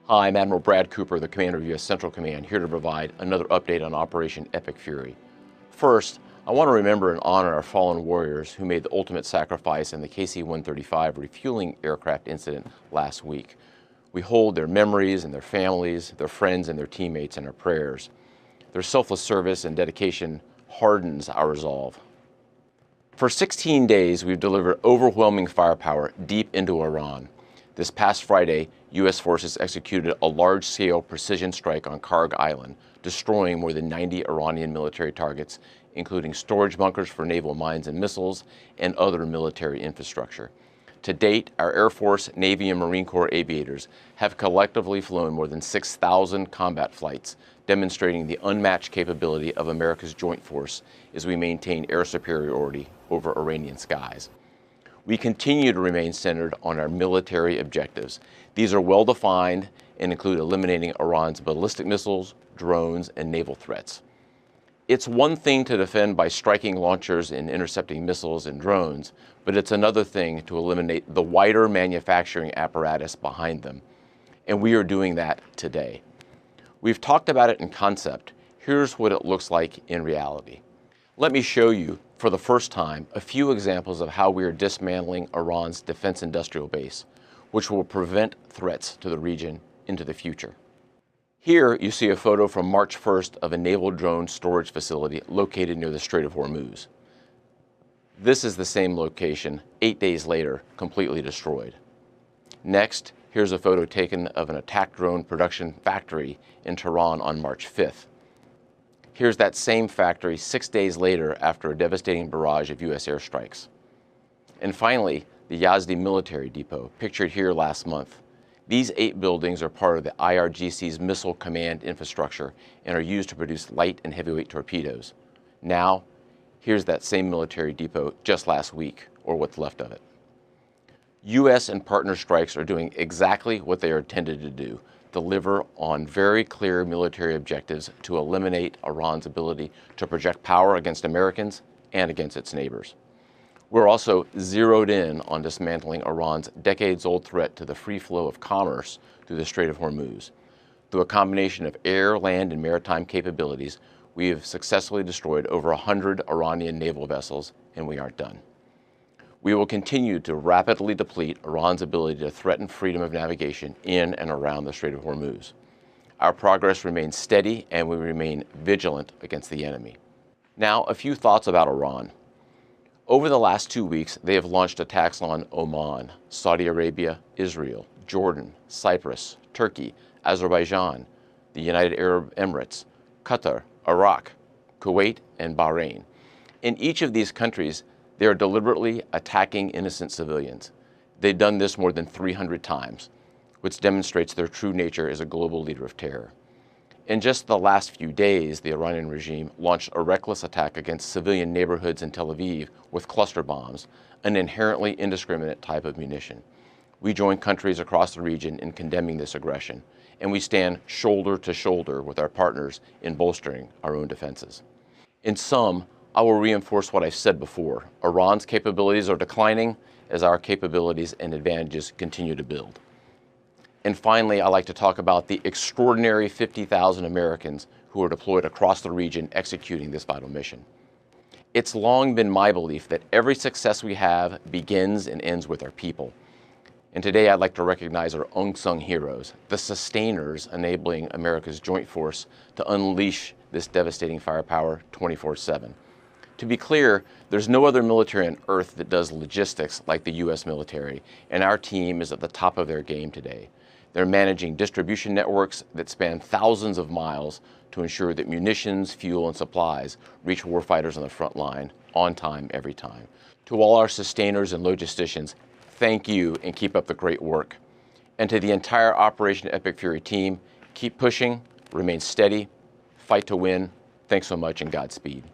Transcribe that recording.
Hi, I'm Admiral Brad Cooper, the commander of U.S. Central Command, here to provide another update on Operation Epic Fury. First, I want to remember and honor our fallen warriors who made the ultimate sacrifice in the KC-135 refueling aircraft incident last week. We hold their memories and their families, their friends and their teammates in our prayers. Their selfless service and dedication hardens our resolve. For 16 days, we've delivered overwhelming firepower deep into Iran. This past Friday, U.S. forces executed a large-scale precision strike on Karg Island, destroying more than 90 Iranian military targets, including storage bunkers for naval mines and missiles and other military infrastructure. To date, our Air Force, Navy, and Marine Corps aviators have collectively flown more than 6,000 combat flights, demonstrating the unmatched capability of America's joint force as we maintain air superiority over Iranian skies. We continue to remain centered on our military objectives. These are well-defined and include eliminating Iran's ballistic missiles, drones, and naval threats. It's one thing to defend by striking launchers and intercepting missiles and drones, but it's another thing to eliminate the wider manufacturing apparatus behind them. And we are doing that today. We've talked about it in concept. Here's what it looks like in reality. Let me show you, for the first time, a few examples of how we are dismantling Iran's defense industrial base, which will prevent threats to the region into the future. Here you see a photo from March 1st of a naval drone storage facility located near the Strait of Hormuz. This is the same location 8 days later, completely destroyed. Next, here's a photo taken of an attack drone production factory in Tehran on March 5th. Here's that same factory 6 days later after a devastating barrage of U.S. airstrikes. And finally, the Yazdi military depot, pictured here last month. These 8 buildings are part of the IRGC's missile command infrastructure and are used to produce light and heavyweight torpedoes. Now, here's that same military depot just last week, or what's left of it. U.S. and partner strikes are doing exactly what they are intended to do: deliver on very clear military objectives to eliminate Iran's ability to project power against Americans and against its neighbors. We're also zeroed in on dismantling Iran's decades-old threat to the free flow of commerce through the Strait of Hormuz. Through a combination of air, land, and maritime capabilities, we have successfully destroyed over 100 Iranian naval vessels, and we aren't done. We will continue to rapidly deplete Iran's ability to threaten freedom of navigation in and around the Strait of Hormuz. Our progress remains steady, and we remain vigilant against the enemy. Now, a few thoughts about Iran. Over the last 2 weeks, they have launched attacks on Oman, Saudi Arabia, Israel, Jordan, Cyprus, Turkey, Azerbaijan, the United Arab Emirates, Qatar, Iraq, Kuwait, and Bahrain. In each of these countries, they are deliberately attacking innocent civilians. They've done this more than 300 times, which demonstrates their true nature as a global leader of terror. In just the last few days, the Iranian regime launched a reckless attack against civilian neighborhoods in Tel Aviv with cluster bombs, an inherently indiscriminate type of munition. We join countries across the region in condemning this aggression, and we stand shoulder to shoulder with our partners in bolstering our own defenses. In sum, I will reinforce what I've said before. Iran's capabilities are declining as our capabilities and advantages continue to build. And finally, I'd like to talk about the extraordinary 50,000 Americans who are deployed across the region executing this vital mission. It's long been my belief that every success we have begins and ends with our people. And today I'd like to recognize our unsung heroes, the sustainers enabling America's joint force to unleash this devastating firepower 24/7. To be clear, there's no other military on earth that does logistics like the U.S. military, and our team is at the top of their game today. They're managing distribution networks that span thousands of miles to ensure that munitions, fuel, and supplies reach warfighters on the front line on time, every time. To all our sustainers and logisticians, thank you and keep up the great work. And to the entire Operation Epic Fury team, keep pushing, remain steady, fight to win. Thanks so much and Godspeed.